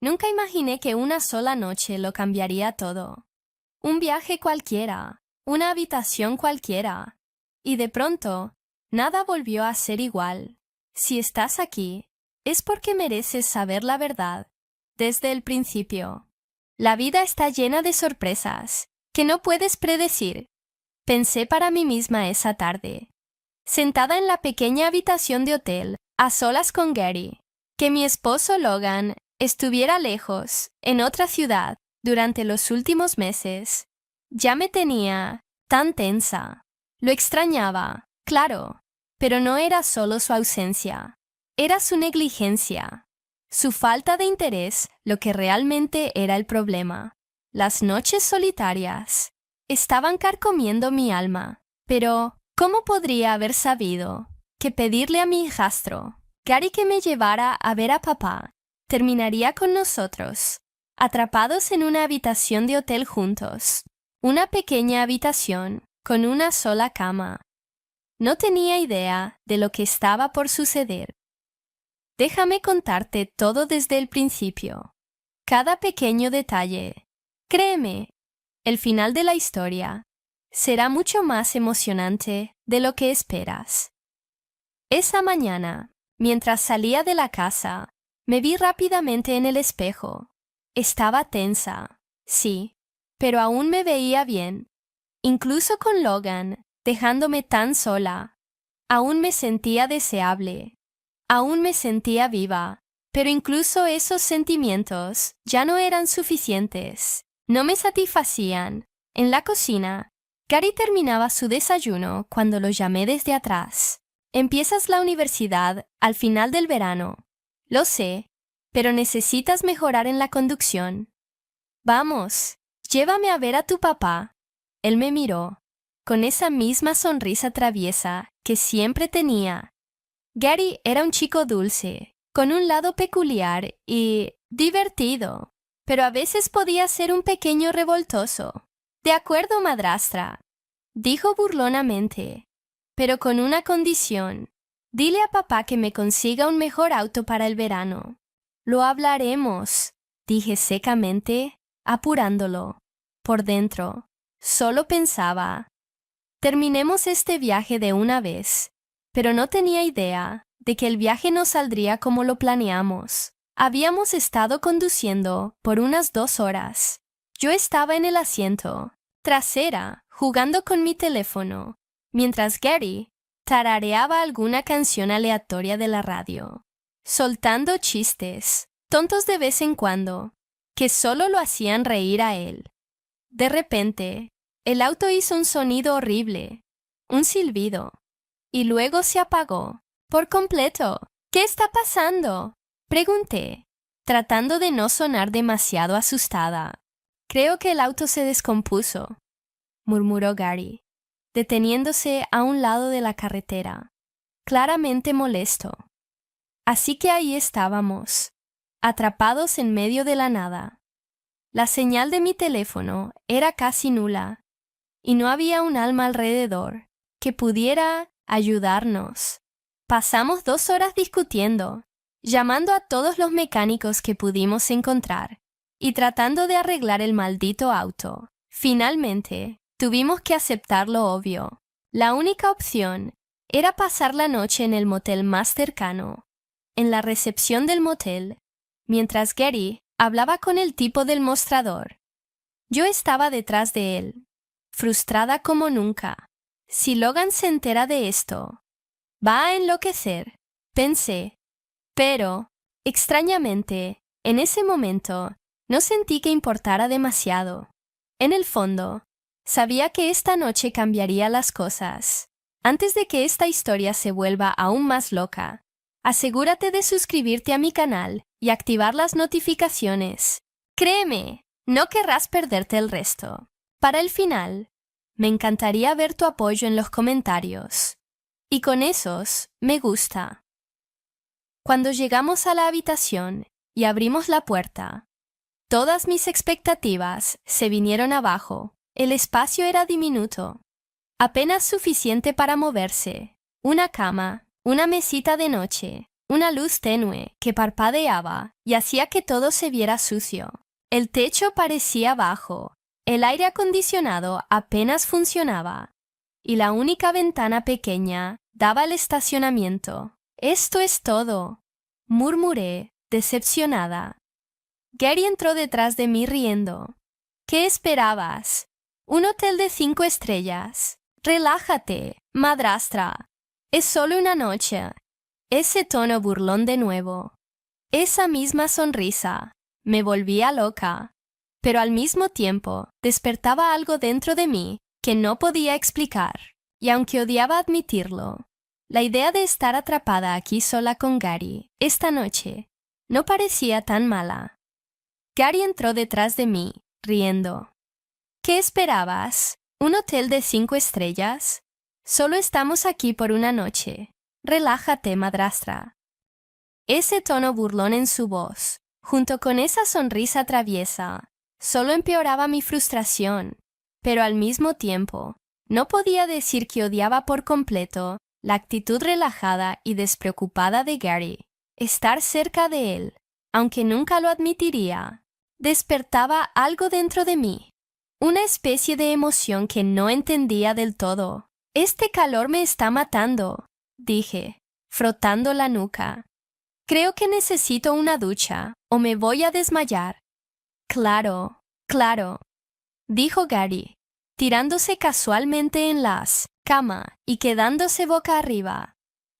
Nunca imaginé que una sola noche lo cambiaría todo. Un viaje cualquiera, una habitación cualquiera. Y de pronto, nada volvió a ser igual. Si estás aquí, es porque mereces saber la verdad, desde el principio. La vida está llena de sorpresas, que no puedes predecir. Pensé para mí misma esa tarde, sentada en la pequeña habitación de hotel, a solas con Gary, que mi esposo Logan estuviera lejos, en otra ciudad, durante los últimos meses. Ya me tenía tan tensa. Lo extrañaba, claro, pero no era solo su ausencia. Era su negligencia, su falta de interés lo que realmente era el problema. Las noches solitarias estaban carcomiendo mi alma, pero ¿cómo podría haber sabido que pedirle a mi hijastro, Gary, que me llevara a ver a papá, terminaría con nosotros, atrapados en una habitación de hotel juntos? Una pequeña habitación, con una sola cama. No tenía idea de lo que estaba por suceder. Déjame contarte todo desde el principio. Cada pequeño detalle. Créeme, el final de la historia será mucho más emocionante de lo que esperas. Esa mañana, mientras salía de la casa, me vi rápidamente en el espejo. Estaba tensa, sí, pero aún me veía bien. Incluso con Logan, dejándome tan sola, aún me sentía deseable. Aún me sentía viva, pero incluso esos sentimientos ya no eran suficientes. No me satisfacían. En la cocina, Gary terminaba su desayuno cuando lo llamé desde atrás. Empiezas la universidad al final del verano. Lo sé, pero necesitas mejorar en la conducción. Vamos, llévame a ver a tu papá. Él me miró, con esa misma sonrisa traviesa que siempre tenía. Gary era un chico dulce, con un lado peculiar y divertido, pero a veces podía ser un pequeño revoltoso. De acuerdo, madrastra, dijo burlonamente, pero con una condición. Dile a papá que me consiga un mejor auto para el verano. Lo hablaremos, dije secamente, apurándolo. Por dentro, solo pensaba, terminemos este viaje de una vez. Pero no tenía idea de que el viaje no saldría como lo planeamos. Habíamos estado conduciendo por unas 2 horas. Yo estaba en el asiento trasera, jugando con mi teléfono, mientras Gary tarareaba alguna canción aleatoria de la radio, soltando chistes, tontos de vez en cuando, que solo lo hacían reír a él. De repente, el auto hizo un sonido horrible, un silbido. Y luego se apagó, por completo. ¿Qué está pasando?, pregunté, tratando de no sonar demasiado asustada. Creo que el auto se descompuso, murmuró Gary, deteniéndose a un lado de la carretera, claramente molesto. Así que ahí estábamos, atrapados en medio de la nada. La señal de mi teléfono era casi nula, y no había un alma alrededor que pudiera ayudarnos. Pasamos 2 horas discutiendo, llamando a todos los mecánicos que pudimos encontrar y tratando de arreglar el maldito auto. Finalmente, tuvimos que aceptar lo obvio. La única opción era pasar la noche en el motel más cercano. En la recepción del motel, mientras Gary hablaba con el tipo del mostrador. Yo estaba detrás de él, frustrada como nunca. Si Logan se entera de esto, va a enloquecer, pensé. Pero, extrañamente, en ese momento, no sentí que importara demasiado. En el fondo, sabía que esta noche cambiaría las cosas. Antes de que esta historia se vuelva aún más loca, asegúrate de suscribirte a mi canal y activar las notificaciones. Créeme, no querrás perderte el resto. Para el final, me encantaría ver tu apoyo en los comentarios. Y con esos, me gusta. Cuando llegamos a la habitación y abrimos la puerta, todas mis expectativas se vinieron abajo. El espacio era diminuto, apenas suficiente para moverse. Una cama, una mesita de noche, una luz tenue que parpadeaba y hacía que todo se viera sucio. El techo parecía bajo, el aire acondicionado apenas funcionaba, y la única ventana pequeña daba al estacionamiento. «Esto es todo», murmuré, decepcionada. Gary entró detrás de mí riendo. «¿Qué esperabas? Un hotel de 5 estrellas. Relájate, madrastra. Es solo una noche». Ese tono burlón de nuevo. Esa misma sonrisa. Me volvía loca. Pero al mismo tiempo despertaba algo dentro de mí que no podía explicar. Y aunque odiaba admitirlo, la idea de estar atrapada aquí sola con Gary esta noche no parecía tan mala. Gary entró detrás de mí, riendo. «¿Qué esperabas? ¿Un hotel de 5 estrellas? Solo estamos aquí por una noche. Relájate, madrastra». Ese tono burlón en su voz, junto con esa sonrisa traviesa, solo empeoraba mi frustración, pero al mismo tiempo, no podía decir que odiaba por completo la actitud relajada y despreocupada de Gary. Estar cerca de él, aunque nunca lo admitiría, despertaba algo dentro de mí, una especie de emoción que no entendía del todo. «Este calor me está matando», dije, frotando la nuca. «Creo que necesito una ducha o me voy a desmayar». «Claro, claro», dijo Gary, tirándose casualmente en la cama y quedándose boca arriba.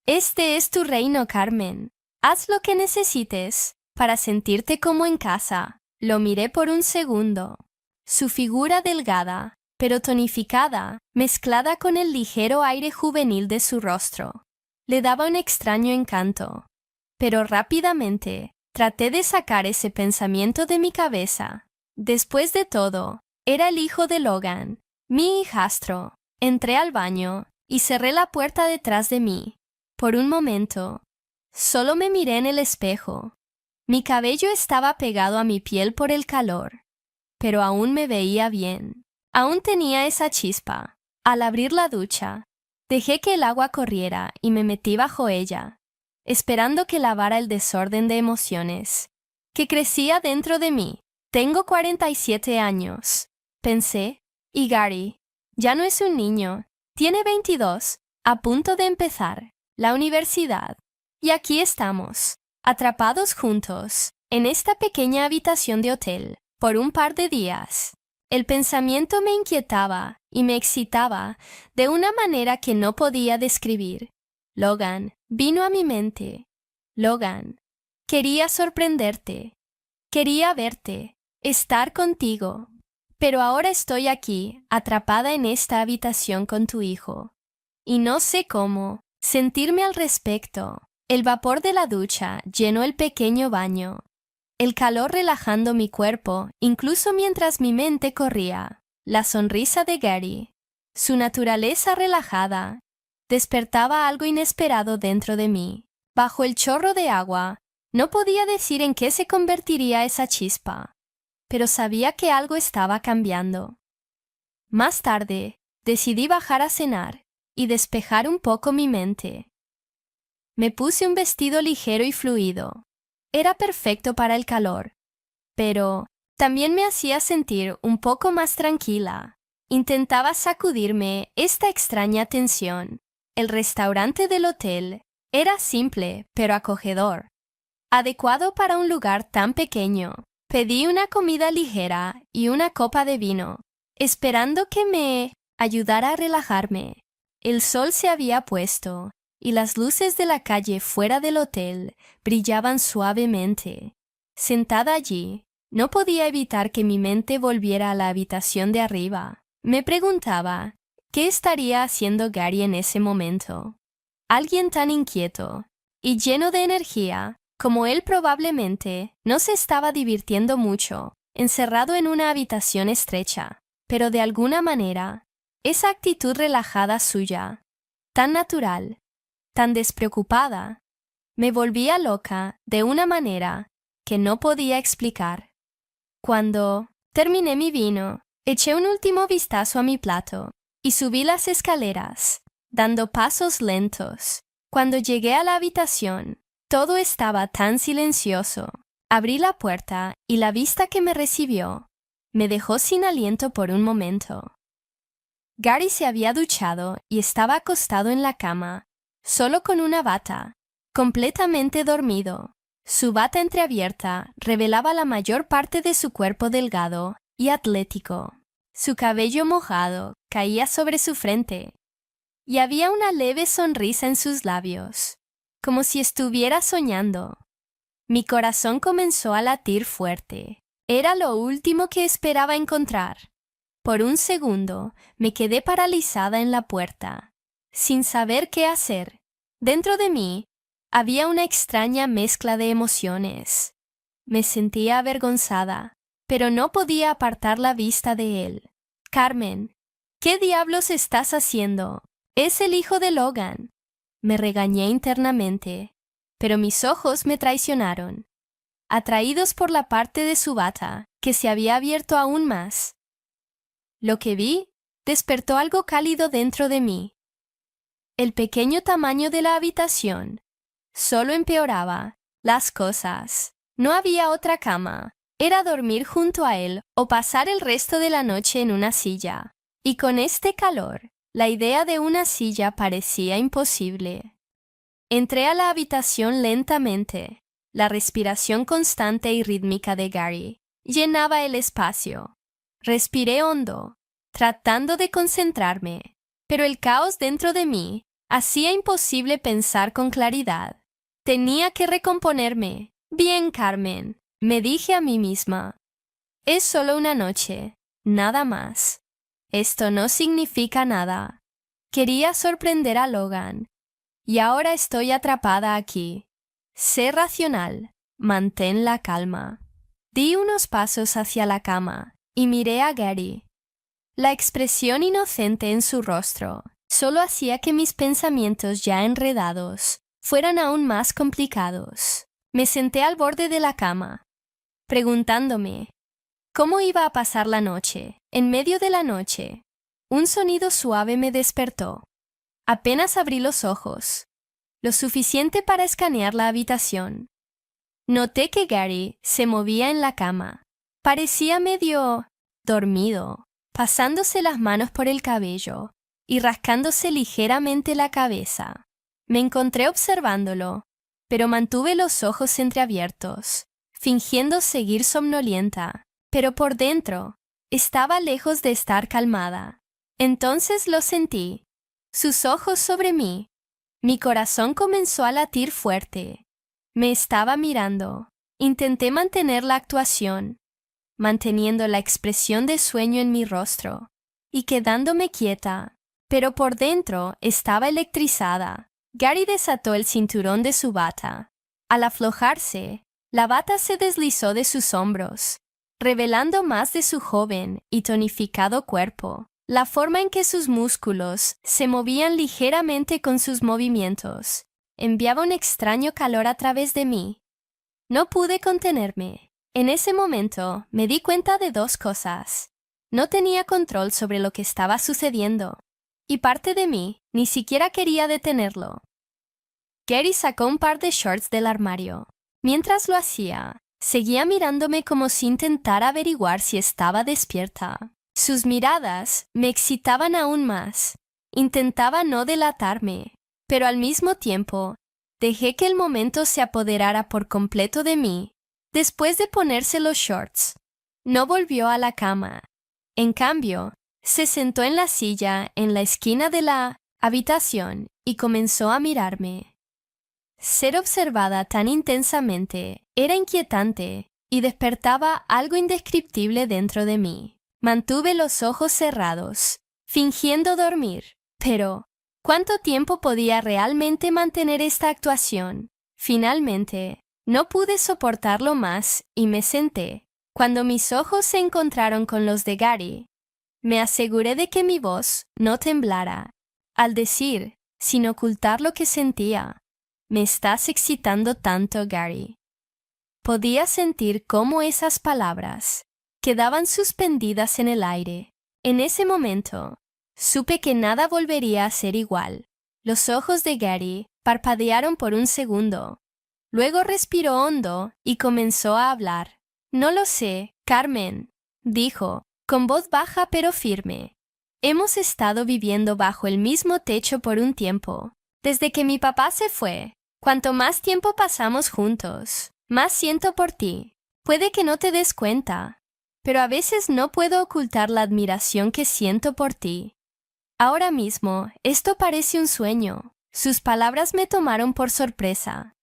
«Este es tu reino, Carmen. Haz lo que necesites para sentirte como en casa». Lo miré por un segundo. Su figura delgada, pero tonificada, mezclada con el ligero aire juvenil de su rostro, le daba un extraño encanto. Pero rápidamente traté de sacar ese pensamiento de mi cabeza. Después de todo, era el hijo de Logan, mi hijastro. Entré al baño y cerré la puerta detrás de mí. Por un momento, solo me miré en el espejo. Mi cabello estaba pegado a mi piel por el calor, pero aún me veía bien. Aún tenía esa chispa. Al abrir la ducha, dejé que el agua corriera y me metí bajo ella, esperando que lavara el desorden de emociones que crecía dentro de mí. «Tengo 47 años», pensé, y Gary ya no es un niño. Tiene 22, a punto de empezar la universidad. Y aquí estamos, atrapados juntos, en esta pequeña habitación de hotel, por un par de días. El pensamiento me inquietaba y me excitaba de una manera que no podía describir. Logan vino a mi mente. Logan, quería sorprenderte. Quería verte, estar contigo. Pero ahora estoy aquí, atrapada en esta habitación con tu hijo. Y no sé cómo sentirme al respecto. El vapor de la ducha llenó el pequeño baño, el calor relajando mi cuerpo, incluso mientras mi mente corría. La sonrisa de Gary, su naturaleza relajada, despertaba algo inesperado dentro de mí. Bajo el chorro de agua, no podía decir en qué se convertiría esa chispa, pero sabía que algo estaba cambiando. Más tarde, decidí bajar a cenar y despejar un poco mi mente. Me puse un vestido ligero y fluido. Era perfecto para el calor, pero también me hacía sentir un poco más tranquila. Intentaba sacudirme esta extraña tensión. El restaurante del hotel era simple pero acogedor, adecuado para un lugar tan pequeño. Pedí una comida ligera y una copa de vino, esperando que me ayudara a relajarme. El sol se había puesto y las luces de la calle fuera del hotel brillaban suavemente. Sentada allí, no podía evitar que mi mente volviera a la habitación de arriba. Me preguntaba, ¿qué estaría haciendo Gary en ese momento? Alguien tan inquieto y lleno de energía como él probablemente no se estaba divirtiendo mucho, encerrado en una habitación estrecha, pero de alguna manera, esa actitud relajada suya, tan natural, tan despreocupada, me volvía loca de una manera que no podía explicar. Cuando terminé mi vino, eché un último vistazo a mi plato y subí las escaleras, dando pasos lentos. Cuando llegué a la habitación, Todo estaba tan silencioso. Abrí la puerta y la vista que me recibió me dejó sin aliento por un momento. Gary se había duchado y estaba acostado en la cama, solo con una bata, completamente dormido. Su bata entreabierta revelaba la mayor parte de su cuerpo delgado y atlético. Su cabello mojado caía sobre su frente, y había una leve sonrisa en sus labios, como si estuviera soñando. Mi corazón comenzó a latir fuerte. Era lo último que esperaba encontrar. Por un segundo me quedé paralizada en la puerta, sin saber qué hacer. Dentro de mí había una extraña mezcla de emociones. Me sentía avergonzada, pero no podía apartar la vista de él. Carmen, ¿qué diablos estás haciendo? Es el hijo de Logan. Me regañé internamente, pero mis ojos me traicionaron. Atraídos por la parte de su bata, que se había abierto aún más. Lo que vi despertó algo cálido dentro de mí. El pequeño tamaño de la habitación solo empeoraba las cosas. No había otra cama. Era dormir junto a él o pasar el resto de la noche en una silla. Y con este calor, la idea de una silla parecía imposible. Entré a la habitación lentamente. La respiración constante y rítmica de Gary llenaba el espacio. Respiré hondo, tratando de concentrarme, pero el caos dentro de mí hacía imposible pensar con claridad. Tenía que recomponerme. Bien, Carmen, me dije a mí misma. Es solo una noche, nada más. Esto no significa nada. Quería sorprender a Logan, y ahora estoy atrapada aquí. Sé racional, mantén la calma. Di unos pasos hacia la cama y miré a Gary. La expresión inocente en su rostro solo hacía que mis pensamientos ya enredados fueran aún más complicados. Me senté al borde de la cama, preguntándome cómo iba a pasar la noche. En medio de la noche, un sonido suave me despertó. Apenas abrí los ojos, lo suficiente para escanear la habitación. Noté que Gary se movía en la cama. Parecía medio dormido, pasándose las manos por el cabello y rascándose ligeramente la cabeza. Me encontré observándolo, pero mantuve los ojos entreabiertos, fingiendo seguir somnolienta, pero por dentro estaba lejos de estar calmada. Entonces lo sentí, sus ojos sobre mí. Mi corazón comenzó a latir fuerte. Me estaba mirando. Intenté mantener la actuación, manteniendo la expresión de sueño en mi rostro y quedándome quieta, pero por dentro estaba electrizada. Gary desató el cinturón de su bata. Al aflojarse, la bata se deslizó de sus hombros, revelando más de su joven y tonificado cuerpo. La forma en que sus músculos se movían ligeramente con sus movimientos enviaba un extraño calor a través de mí. No pude contenerme. En ese momento me di cuenta de dos cosas. No tenía control sobre lo que estaba sucediendo, y parte de mí ni siquiera quería detenerlo. Gary sacó un par de shorts del armario. Mientras lo hacía, seguía mirándome como si intentara averiguar si estaba despierta. Sus miradas me excitaban aún más. Intentaba no delatarme, pero al mismo tiempo dejé que el momento se apoderara por completo de mí. Después de ponerse los shorts, no volvió a la cama. En cambio, se sentó en la silla en la esquina de la habitación y comenzó a mirarme. Ser observada tan intensamente era inquietante y despertaba algo indescriptible dentro de mí. Mantuve los ojos cerrados, fingiendo dormir, pero ¿cuánto tiempo podía realmente mantener esta actuación? Finalmente, no pude soportarlo más y me senté. Cuando mis ojos se encontraron con los de Gary, me aseguré de que mi voz no temblara al decir, sin ocultar lo que sentía: «Me estás excitando tanto, Gary». Podía sentir cómo esas palabras quedaban suspendidas en el aire. En ese momento, supe que nada volvería a ser igual. Los ojos de Gary parpadearon por un segundo, Luego respiró hondo y comenzó a hablar. No lo sé, Carmen, dijo, con voz baja pero firme. Hemos estado viviendo bajo el mismo techo por un tiempo. Desde que mi papá se fue, cuanto más tiempo pasamos juntos, más siento por ti. Puede que no te des cuenta, pero a veces no puedo ocultar la admiración que siento por ti. Ahora mismo, esto parece un sueño. Sus palabras me tomaron por sorpresa,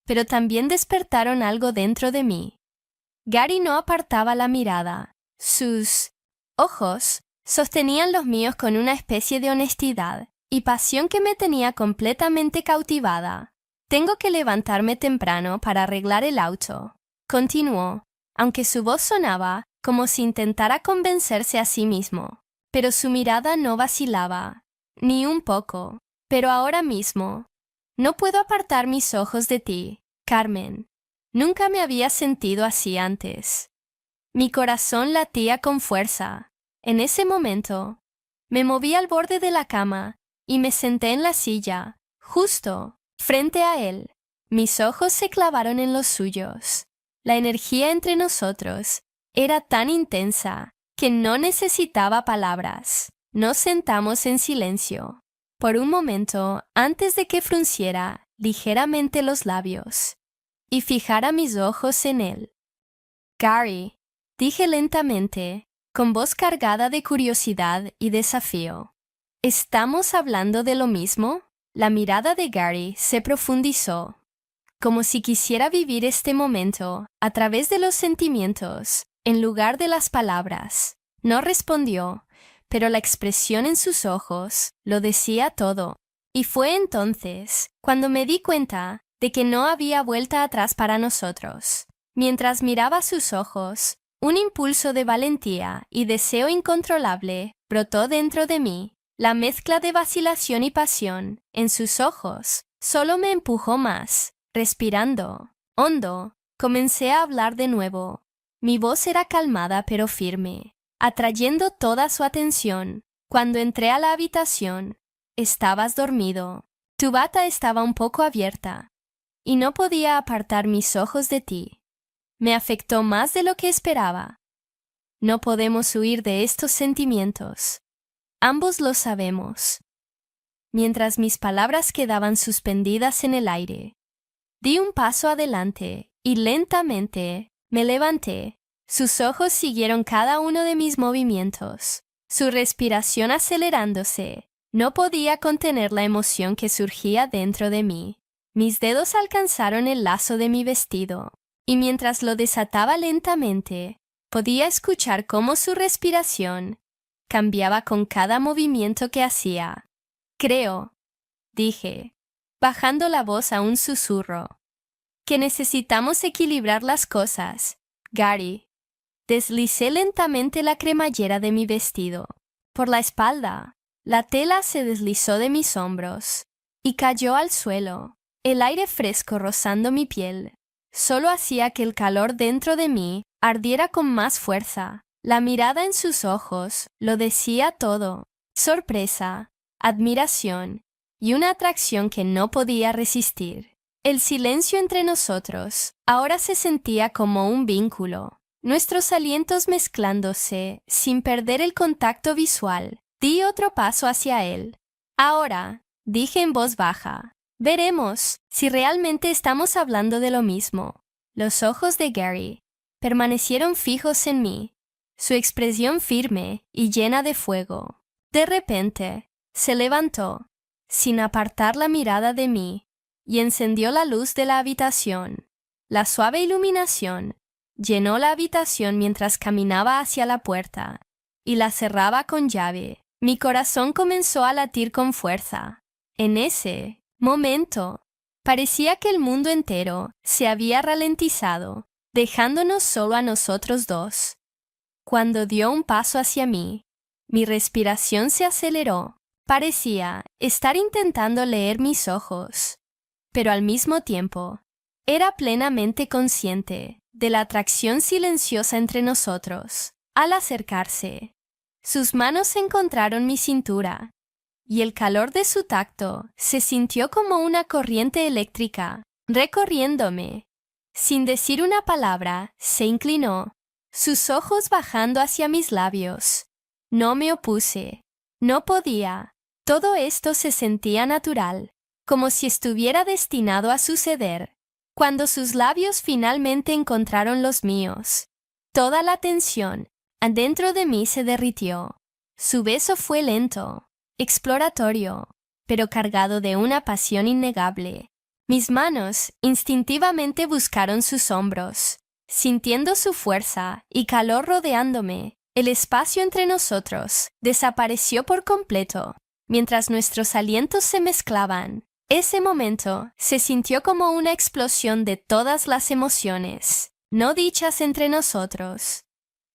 pero también despertaron algo dentro de mí. Gary no apartaba la mirada. Sus ojos sostenían los míos con una especie de honestidad y pasión que me tenía completamente cautivada. Tengo que levantarme temprano para arreglar el auto, continuó, aunque su voz sonaba como si intentara convencerse a sí mismo. Pero su mirada no vacilaba, ni un poco. Pero ahora mismo, no puedo apartar mis ojos de ti, Carmen. Nunca me había sentido así antes. Mi corazón latía con fuerza. En ese momento, me moví al borde de la cama y me senté en la silla, justo frente a él. Mis ojos se clavaron en los suyos. La energía entre nosotros era tan intensa que no necesitaba palabras. Nos sentamos en silencio. Por un momento, antes de que frunciera ligeramente los labios y fijara mis ojos en él. Gary, dije lentamente, con voz cargada de curiosidad y desafío. ¿Estamos hablando de lo mismo? La mirada de Gary se profundizó, como si quisiera vivir este momento a través de los sentimientos, en lugar de las palabras. No respondió, pero la expresión en sus ojos lo decía todo. Y fue entonces cuando me di cuenta de que no había vuelta atrás para nosotros. Mientras miraba sus ojos, un impulso de valentía y deseo incontrolable brotó dentro de mí. La mezcla de vacilación y pasión en sus ojos solo me empujó más. Respirando hondo, comencé a hablar de nuevo. Mi voz era calmada pero firme, atrayendo toda su atención. Cuando entré a la habitación, estabas dormido. Tu bata estaba un poco abierta, y no podía apartar mis ojos de ti. Me afectó más de lo que esperaba. No podemos huir de estos sentimientos. Ambos lo sabemos. Mientras mis palabras quedaban suspendidas en el aire, di un paso adelante y lentamente me levanté. Sus ojos siguieron cada uno de mis movimientos, su respiración acelerándose. No podía contener la emoción que surgía dentro de mí. Mis dedos alcanzaron el lazo de mi vestido, y mientras lo desataba lentamente, podía escuchar cómo su respiración cambiaba con cada movimiento que hacía. Creo, dije, bajando la voz a un susurro, que necesitamos equilibrar las cosas, Gary. Deslicé lentamente la cremallera de mi vestido. Por la espalda, la tela se deslizó de mis hombros y cayó al suelo. El aire fresco rozando mi piel solo hacía que el calor dentro de mí ardiera con más fuerza. La mirada en sus ojos lo decía todo. Sorpresa, admiración y una atracción que no podía resistir. El silencio entre nosotros ahora se sentía como un vínculo, nuestros alientos mezclándose sin perder el contacto visual. Di otro paso hacia él. Ahora, dije en voz baja, veremos si realmente estamos hablando de lo mismo. Los ojos de Gary permanecieron fijos en mí, su expresión firme y llena de fuego. De repente, se levantó, sin apartar la mirada de mí, y encendió la luz de la habitación. La suave iluminación llenó la habitación mientras caminaba hacia la puerta, y la cerraba con llave. Mi corazón comenzó a latir con fuerza. En ese momento, parecía que el mundo entero se había ralentizado, dejándonos solo a nosotros dos. Cuando dio un paso hacia mí, mi respiración se aceleró. Parecía estar intentando leer mis ojos, pero al mismo tiempo, era plenamente consciente de la atracción silenciosa entre nosotros. Al acercarse, sus manos encontraron mi cintura, y el calor de su tacto se sintió como una corriente eléctrica recorriéndome. Sin decir una palabra, se inclinó, sus ojos bajando hacia mis labios. No me opuse. No podía. Todo esto se sentía natural, como si estuviera destinado a suceder. Cuando sus labios finalmente encontraron los míos, toda la tensión adentro de mí se derritió. Su beso fue lento, exploratorio, pero cargado de una pasión innegable. Mis manos instintivamente buscaron sus hombros. Sintiendo su fuerza y calor rodeándome, el espacio entre nosotros desapareció por completo, mientras nuestros alientos se mezclaban. Ese momento se sintió como una explosión de todas las emociones, no dichas entre nosotros.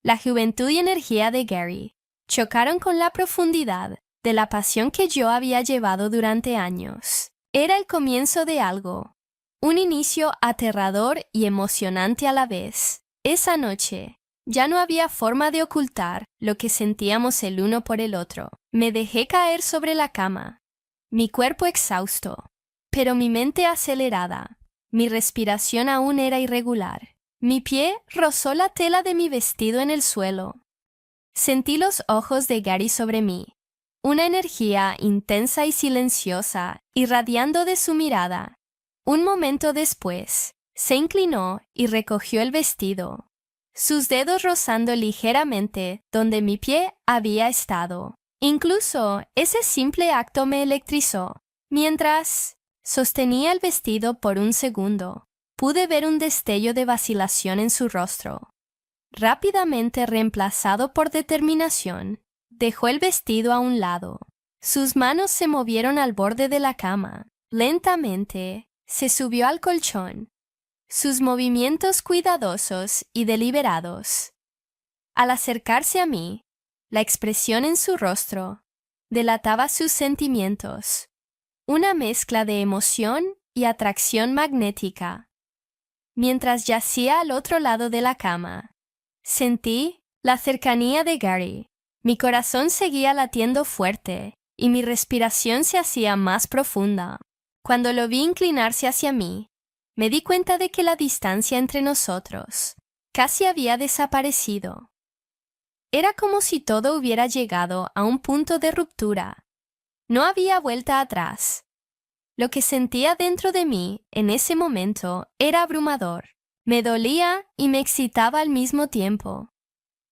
La juventud y energía de Gary chocaron con la profundidad de la pasión que yo había llevado durante años. Era el comienzo de algo, un inicio aterrador y emocionante a la vez. Esa noche, ya no había forma de ocultar lo que sentíamos el uno por el otro. Me dejé caer sobre la cama, mi cuerpo exhausto, pero mi mente acelerada. Mi respiración aún era irregular. Mi pie rozó la tela de mi vestido en el suelo. Sentí los ojos de Gary sobre mí, una energía intensa y silenciosa irradiando de su mirada. Un momento después, se inclinó y recogió el vestido, sus dedos rozando ligeramente donde mi pie había estado. Incluso ese simple acto me electrizó. Mientras sostenía el vestido por un segundo, pude ver un destello de vacilación en su rostro. Rápidamente reemplazado por determinación, dejó el vestido a un lado. Sus manos se movieron al borde de la cama. Lentamente, se subió al colchón. Sus movimientos cuidadosos y deliberados. Al acercarse a mí, la expresión en su rostro delataba sus sentimientos, una mezcla de emoción y atracción magnética. Mientras yacía al otro lado de la cama, sentí la cercanía de Gary. Mi corazón seguía latiendo fuerte y mi respiración se hacía más profunda. Cuando lo vi inclinarse hacia mí, me di cuenta de que la distancia entre nosotros casi había desaparecido. Era como si todo hubiera llegado a un punto de ruptura. No había vuelta atrás. Lo que sentía dentro de mí en ese momento era abrumador. Me dolía y me excitaba al mismo tiempo.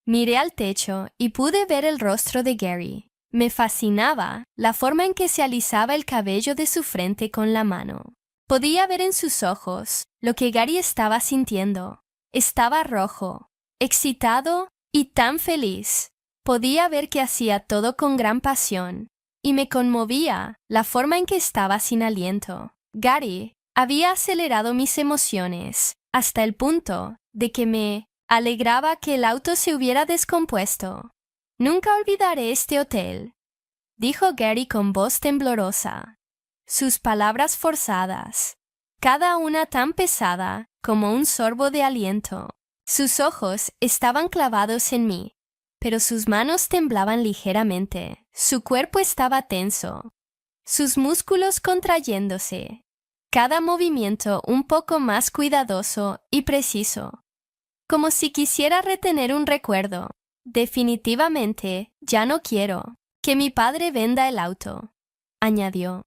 Miré al techo y pude ver el rostro de Gary. Me fascinaba la forma en que se alisaba el cabello de su frente con la mano. Podía ver en sus ojos lo que Gary estaba sintiendo. Estaba rojo, excitado y tan feliz. Podía ver que hacía todo con gran pasión, y me conmovía la forma en que estaba sin aliento. Gary había acelerado mis emociones hasta el punto de que me alegraba que el auto se hubiera descompuesto. «Nunca olvidaré este hotel», dijo Gary con voz temblorosa. Sus palabras forzadas, cada una tan pesada como un sorbo de aliento. Sus ojos estaban clavados en mí, pero sus manos temblaban ligeramente. Su cuerpo estaba tenso, sus músculos contrayéndose, cada movimiento un poco más cuidadoso y preciso, como si quisiera retener un recuerdo. «Definitivamente, ya no quiero que mi padre venda el auto», añadió.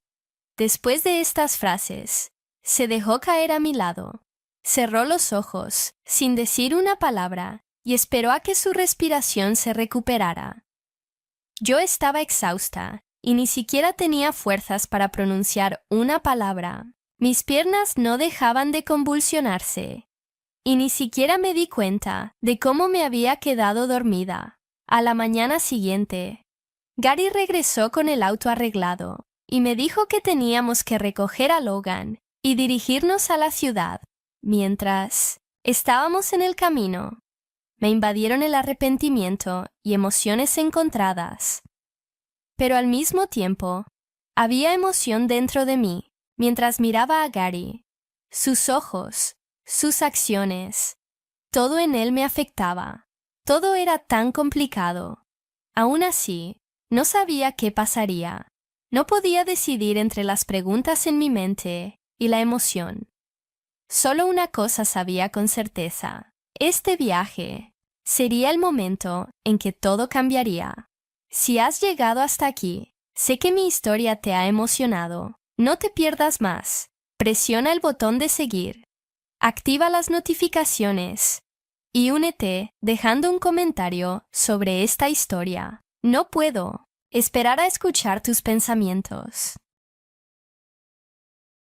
Después de estas frases, se dejó caer a mi lado. Cerró los ojos, sin decir una palabra, y esperó a que su respiración se recuperara. Yo estaba exhausta, y ni siquiera tenía fuerzas para pronunciar una palabra. Mis piernas no dejaban de convulsionarse, y ni siquiera me di cuenta de cómo me había quedado dormida. A la mañana siguiente, Gary regresó con el auto arreglado, y me dijo que teníamos que recoger a Logan y dirigirnos a la ciudad. Mientras estábamos en el camino, me invadieron el arrepentimiento y emociones encontradas. Pero al mismo tiempo, había emoción dentro de mí mientras miraba a Gary. Sus ojos, sus acciones, todo en él me afectaba. Todo era tan complicado. Aún así, no sabía qué pasaría. No podía decidir entre las preguntas en mi mente y la emoción. Solo una cosa sabía con certeza. Este viaje sería el momento en que todo cambiaría. Si has llegado hasta aquí, sé que mi historia te ha emocionado. No te pierdas más. Presiona el botón de seguir. Activa las notificaciones y únete dejando un comentario sobre esta historia. No puedo esperar a escuchar tus pensamientos.